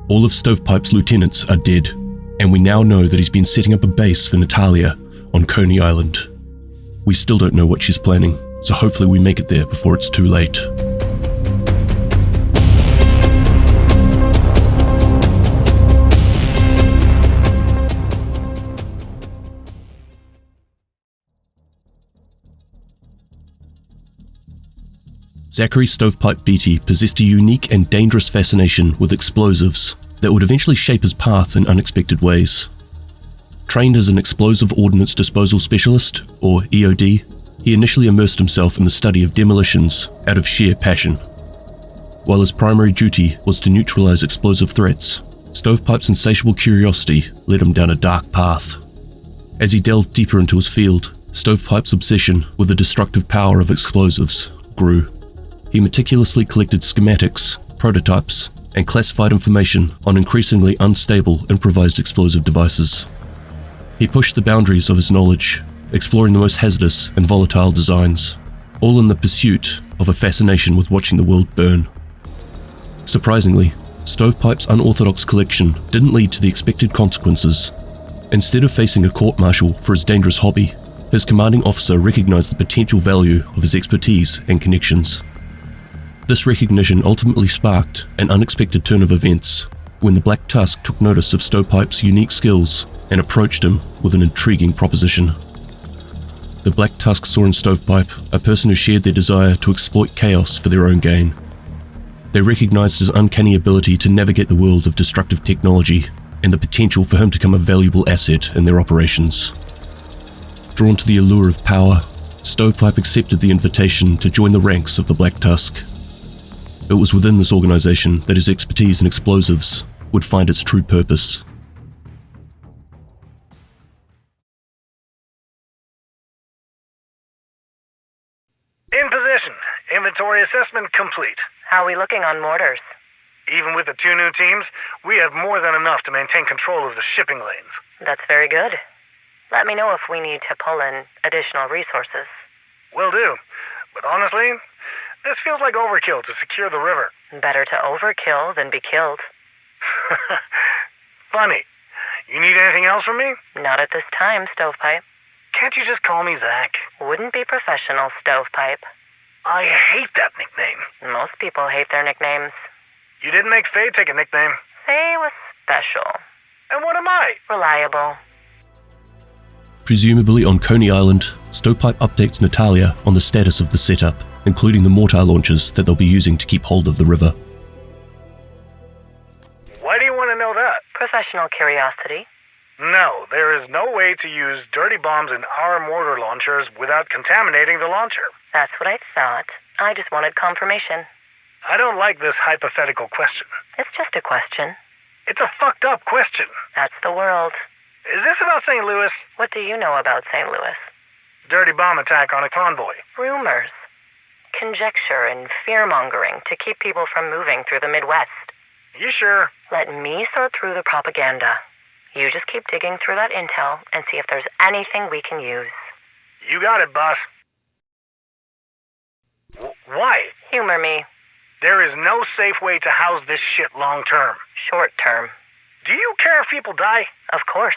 All of Stovepipe's lieutenants are dead, and we now know that he's been setting up a base for Natalia on Coney Island. We still don't know what she's planning, so hopefully we make it there before it's too late. Zachary Stovepipe Beattie possessed a unique and dangerous fascination with explosives that would eventually shape his path in unexpected ways. Trained as an explosive ordnance disposal specialist, or EOD, he initially immersed himself in the study of demolitions out of sheer passion. While his primary duty was to neutralize explosive threats, Stovepipe's insatiable curiosity led him down a dark path. As he delved deeper into his field, Stovepipe's obsession with the destructive power of explosives grew. He meticulously collected schematics, prototypes, and classified information on increasingly unstable improvised explosive devices. He pushed the boundaries of his knowledge, exploring the most hazardous and volatile designs, all in the pursuit of a fascination with watching the world burn. Surprisingly, Stovepipe's unorthodox collection didn't lead to the expected consequences. Instead of facing a court-martial for his dangerous hobby, his commanding officer recognized the potential value of his expertise and connections. This recognition ultimately sparked an unexpected turn of events when the Black Tusk took notice of Stovepipe's unique skills and approached him with an intriguing proposition. The Black Tusk saw in Stovepipe a person who shared their desire to exploit chaos for their own gain. They recognized his uncanny ability to navigate the world of destructive technology and the potential for him to become a valuable asset in their operations. Drawn to the allure of power, Stovepipe accepted the invitation to join the ranks of the Black Tusk. It was within this organization that his expertise in explosives would find its true purpose. In position. Inventory assessment complete. How are we looking on mortars? Even with the 2 new teams, we have more than enough to maintain control of the shipping lanes. That's very good. Let me know if we need to pull in additional resources. Will do. But honestly, this feels like overkill to secure the river. Better to overkill than be killed. Funny. You need anything else from me? Not at this time, Stovepipe. Can't you just call me Zach? Wouldn't be professional, Stovepipe. I hate that nickname. Most people hate their nicknames. You didn't make Faye take a nickname. Faye was special. And what am I? Reliable. Presumably on Coney Island, Stovepipe updates Natalia on the status of the setup, including the mortar launchers that they'll be using to keep hold of the river. Why do you want to know that? Professional curiosity. No, there is no way to use dirty bombs in our mortar launchers without contaminating the launcher. That's what I thought. I just wanted confirmation. I don't like this hypothetical question. It's just a question. It's a fucked up question. That's the world. Is this about St. Louis? What do you know about St. Louis? Dirty bomb attack on a convoy. Rumors. Conjecture and fear-mongering to keep people from moving through the Midwest. You sure? Let me sort through the propaganda. You just keep digging through that intel and see if there's anything we can use. You got it, boss. Why? Humor me. There is no safe way to house this shit long term. Short term. Do you care if people die? Of course.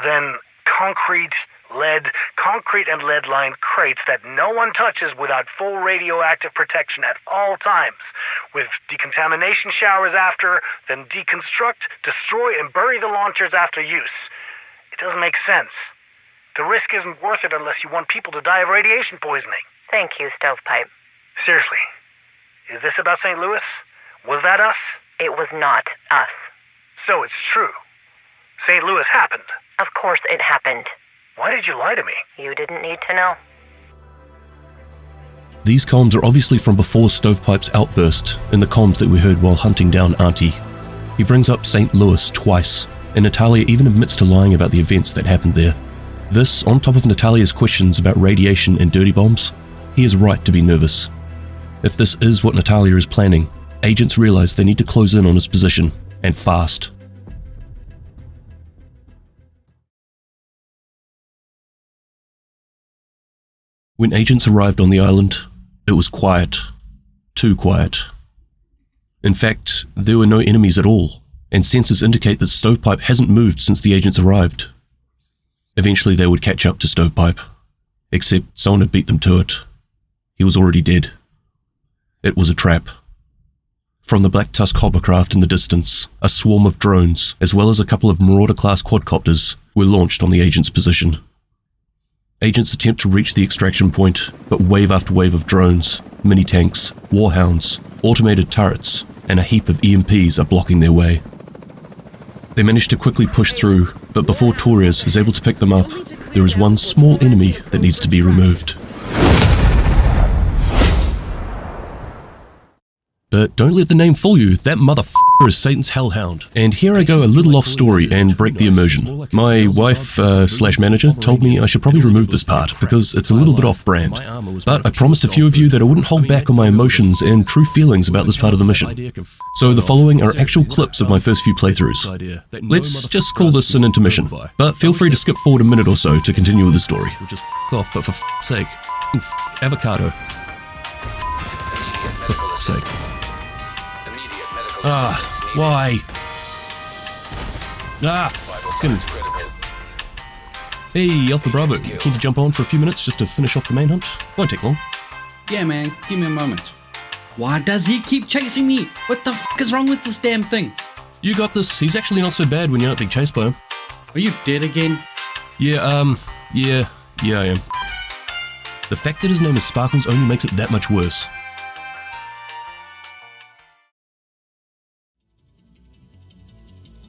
Then concrete and lead lined crates that no one touches without full radioactive protection at all times, with decontamination showers after, then deconstruct, destroy, and bury the launchers after use. It doesn't make sense. The risk isn't worth it unless you want people to die of radiation poisoning. Thank you, Stovepipe. Seriously, is this about St. Louis? Was that us? It was not us. So it's true. St. Louis happened. Of course it happened. Why did you lie to me? You didn't need to know. These comms are obviously from before Stovepipe's outburst in the comms that we heard while hunting down Auntie. He brings up St. Louis twice, and Natalia even admits to lying about the events that happened there. This, on top of Natalia's questions about radiation and dirty bombs, he is right to be nervous. If this is what Natalia is planning, agents realize they need to close in on his position, and fast. When agents arrived on the island, it was quiet. Too quiet. In fact, there were no enemies at all, and sensors indicate that Stovepipe hasn't moved since the agents arrived. Eventually they would catch up to Stovepipe, except someone had beat them to it. He was already dead. It was a trap. From the Black Tusk hovercraft in the distance, a swarm of drones, as well as a couple of Marauder-class quadcopters, were launched on the agent's position. Agents attempt to reach the extraction point, but wave after wave of drones, mini-tanks, warhounds, automated turrets, and a heap of EMPs are blocking their way. They manage to quickly push through, but before Torres is able to pick them up, there is one small enemy that needs to be removed. But don't let the name fool you, that motherfucker is Satan's hellhound. And here I go a little off story and break the immersion. My wife / manager told me I should probably remove this part because it's a little bit off brand. But I promised a few of you that I wouldn't hold back on my emotions and true feelings about this part of the mission. So the following are actual clips of my first few playthroughs. Let's just call this an intermission, but feel free to skip forward a minute or so to continue with the story. Just off, but for sake, avocado. For sake. Why? Fucking... Hey, Alpha Bravo, keen to jump on for a few minutes just to finish off the manhunt? Won't take long. Yeah, man, give me a moment. Why does he keep chasing me? What the fuck is wrong with this damn thing? You got this. He's actually not so bad when you're not being chased by him. Are you dead again? Yeah, I am. The fact that his name is Sparkles only makes it that much worse.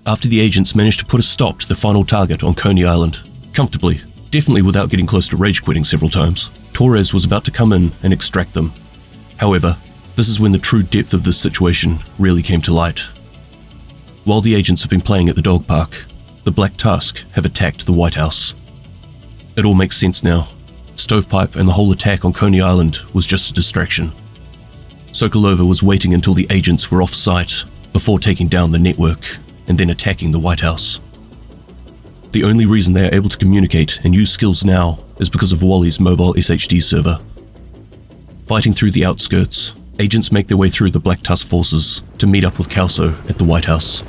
After the agents managed to put a stop to the final target on Coney Island, comfortably, definitely without getting close to rage quitting several times, Torres was about to come in and extract them. However, this is when the true depth of this situation really came to light. While the agents have been playing at the dog park, the Black Tusk have attacked the White House. It all makes sense now. Stovepipe and the whole attack on Coney Island was just a distraction. Sokolova was waiting until the agents were off-site before taking down the network and then attacking the White House. The only reason they are able to communicate and use skills now is because of Wally's mobile SHD server. Fighting through the outskirts, agents make their way through the Black Tusk forces to meet up with Kelso at the White House.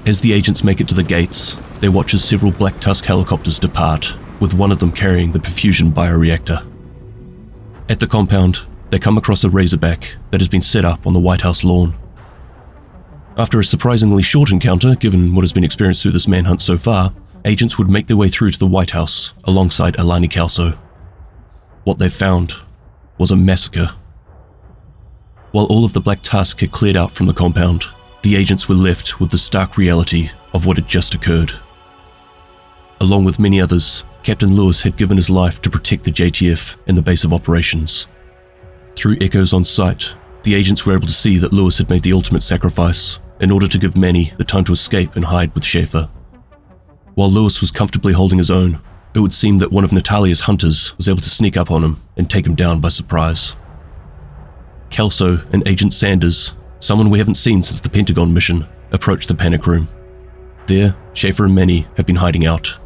As the agents make it to the gates, they watch as several Black Tusk helicopters depart, with one of them carrying the perfusion bioreactor. At the compound, they come across a Razorback that has been set up on the White House lawn. After a surprisingly short encounter, given what has been experienced through this manhunt so far, agents would make their way through to the White House alongside Alani Kelso. What they found was a massacre. While all of the Black Tusk had cleared out from the compound, the agents were left with the stark reality of what had just occurred. Along with many others, Captain Lewis had given his life to protect the JTF and the base of operations. Through echoes on site, the agents were able to see that Lewis had made the ultimate sacrifice in order to give Manny the time to escape and hide with Schaefer. While Lewis was comfortably holding his own, it would seem that one of Natalia's hunters was able to sneak up on him and take him down by surprise. Kelso and Agent Sanders, someone we haven't seen since the Pentagon mission, approached the panic room. There, Schaefer and Manny have been hiding out.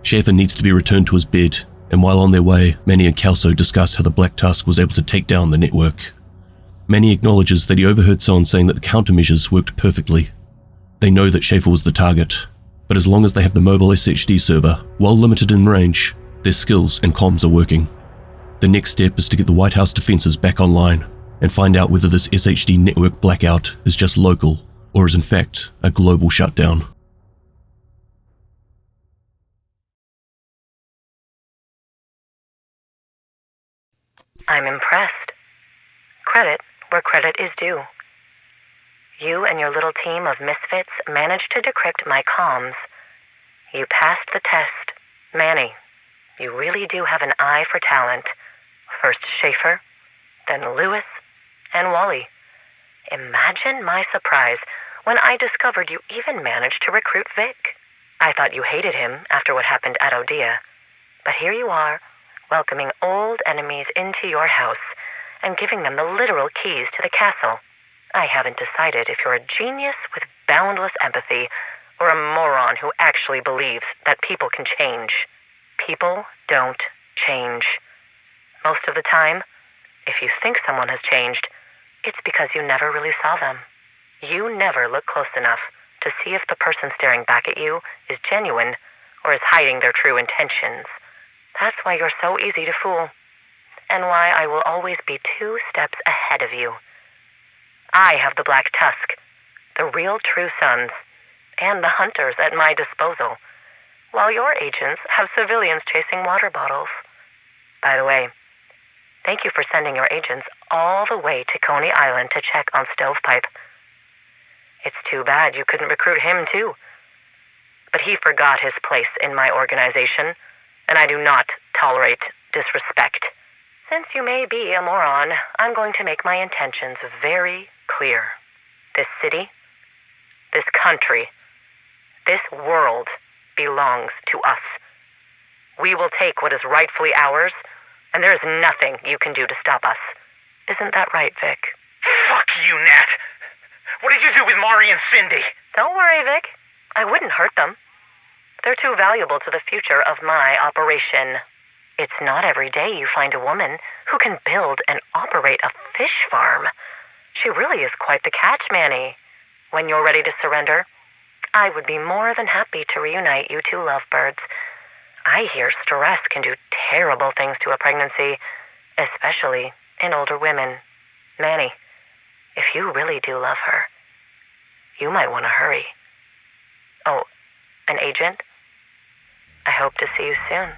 Schaefer needs to be returned to his bed, and while on their way, Manny and Kelso discuss how the Black Tusk was able to take down the network. Manny acknowledges that he overheard someone saying that the countermeasures worked perfectly. They know that Schaefer was the target, but as long as they have the mobile SHD server, while limited in range, their skills and comms are working. The next step is to get the White House defenses back online and find out whether this SHD network blackout is just local or is in fact a global shutdown. I'm impressed. Credit where credit is due. You and your little team of misfits managed to decrypt my comms. You passed the test. Manny, you really do have an eye for talent. First Schaefer, then Lewis, and Wally. Imagine my surprise when I discovered you even managed to recruit Vic. I thought you hated him after what happened at Odea. But here you are, welcoming old enemies into your house and giving them the literal keys to the castle. I haven't decided if you're a genius with boundless empathy or a moron who actually believes that people can change. People don't change. Most of the time, if you think someone has changed, It's because you never really saw them. You never look close enough to see if the person staring back at you is genuine or is hiding their true intentions. That's why you're so easy to fool, and why I will always be 2 steps ahead of you. I have the Black Tusk, the real true sons, and the hunters at my disposal, while your agents have civilians chasing water bottles. By the way, thank you for sending your agents all the way to Coney Island to check on Stovepipe. It's too bad you couldn't recruit him too. But he forgot his place in my organization, and I do not tolerate disrespect. Since you may be a moron, I'm going to make my intentions very clear. This city, this country, this world belongs to us. We will take what is rightfully ours, and there is nothing you can do to stop us. Isn't that right, Vic? Fuck you, Nat! What did you do with Mari and Cindy? Don't worry, Vic. I wouldn't hurt them. They're too valuable to the future of my operation. It's not every day you find a woman who can build and operate a fish farm. She really is quite the catch, Manny. When you're ready to surrender, I would be more than happy to reunite you two lovebirds. I hear stress can do terrible things to a pregnancy, especially in older women. Manny, if you really do love her, you might want to hurry. Oh, an agent? I hope to see you soon.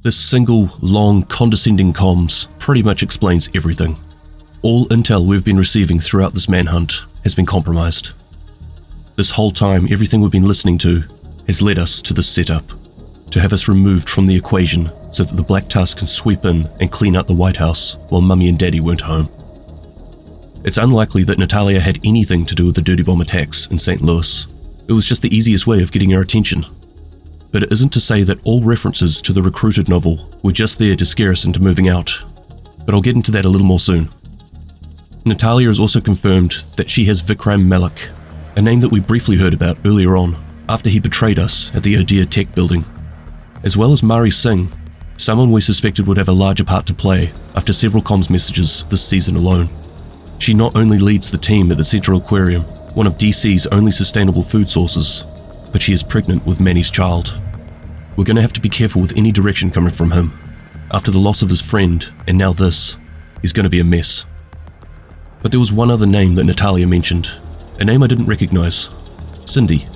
This single, long, condescending comms pretty much explains everything. All intel we've been receiving throughout this manhunt has been compromised. This whole time, everything we've been listening to has led us to this setup, to have us removed from the equation so that the Black Tusk can sweep in and clean out the White House while Mummy and Daddy weren't home. It's unlikely that Natalia had anything to do with the dirty bomb attacks in St. Louis. It was just the easiest way of getting our attention. But it isn't to say that all references to the Recruited novel were just there to scare us into moving out. But I'll get into that a little more soon. Natalia has also confirmed that she has Vikram Malik, a name that we briefly heard about earlier on, after he betrayed us at the Odia Tech building. As well as Mari Singh, someone we suspected would have a larger part to play after several comms messages this season alone. She not only leads the team at the Central Aquarium, one of DC's only sustainable food sources, but she is pregnant with Manny's child. We're going to have to be careful with any direction coming from him. After the loss of his friend, and now this, he's going to be a mess. But there was one other name that Natalia mentioned, a name I didn't recognize, Cindy.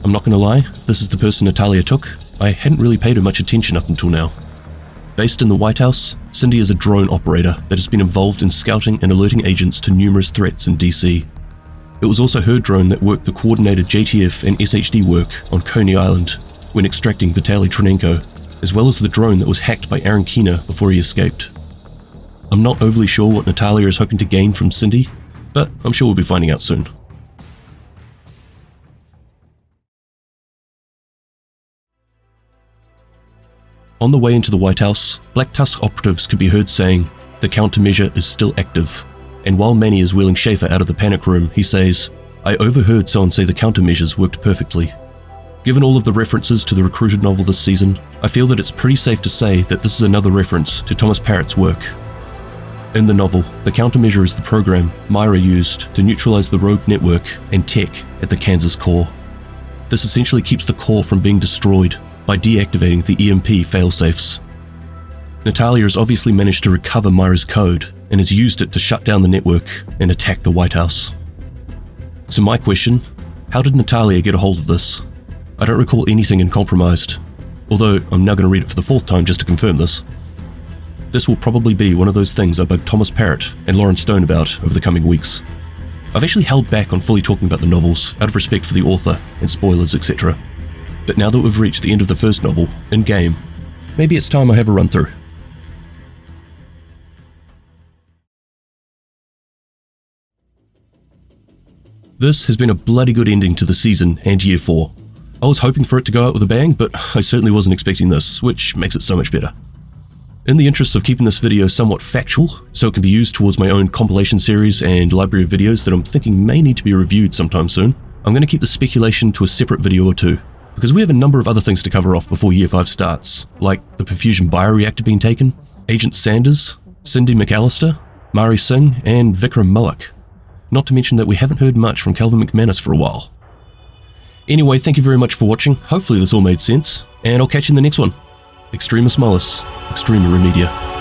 I'm not going to lie, if this is the person Natalia took, I hadn't really paid her much attention up until now. Based in the White House, Cindy is a drone operator that has been involved in scouting and alerting agents to numerous threats in DC. It was also her drone that worked the coordinated JTF and SHD work on Coney Island when extracting Vitaly Tronenko, as well as the drone that was hacked by Aaron Keener before he escaped. I'm not overly sure what Natalia is hoping to gain from Cindy, but I'm sure we'll be finding out soon. On the way into the White House, Black Tusk operatives could be heard saying, "The countermeasure is still active." And while Manny is wheeling Schaefer out of the panic room, he says, "I overheard someone say the countermeasures worked perfectly." Given all of the references to the Recruited novel this season, I feel that it's pretty safe to say that this is another reference to Thomas Parrott's work. In the novel, the countermeasure is the program Myra used to neutralize the rogue network and tech at the Kansas core. This essentially keeps the core from being destroyed by deactivating the EMP failsafes. Natalia has obviously managed to recover Myra's code and has used it to shut down the network and attack the White House. So my question, how did Natalia get a hold of this? I don't recall anything in Compromised, although I'm now going to read it for the 4th time just to confirm this. This will probably be one of those things I bug Thomas Parrott and Lauren Stone about over the coming weeks. I've actually held back on fully talking about the novels out of respect for the author and spoilers, etc. But now that we've reached the end of the first novel, in-game, maybe it's time I have a run-through. This has been a bloody good ending to the season and Year 4. I was hoping for it to go out with a bang, but I certainly wasn't expecting this, which makes it so much better. In the interest of keeping this video somewhat factual, so it can be used towards my own compilation series and library of videos that I'm thinking may need to be reviewed sometime soon, I'm going to keep the speculation to a separate video or two, because we have a number of other things to cover off before Year 5 starts, like the perfusion bioreactor being taken, Agent Sanders, Cindy McAllister, Mari Singh, and Vikram Mullock. Not to mention that we haven't heard much from Calvin McManus for a while. Anyway, thank you very much for watching. Hopefully this all made sense, and I'll catch you in the next one. Extremis Mollis, Extrema Remedia.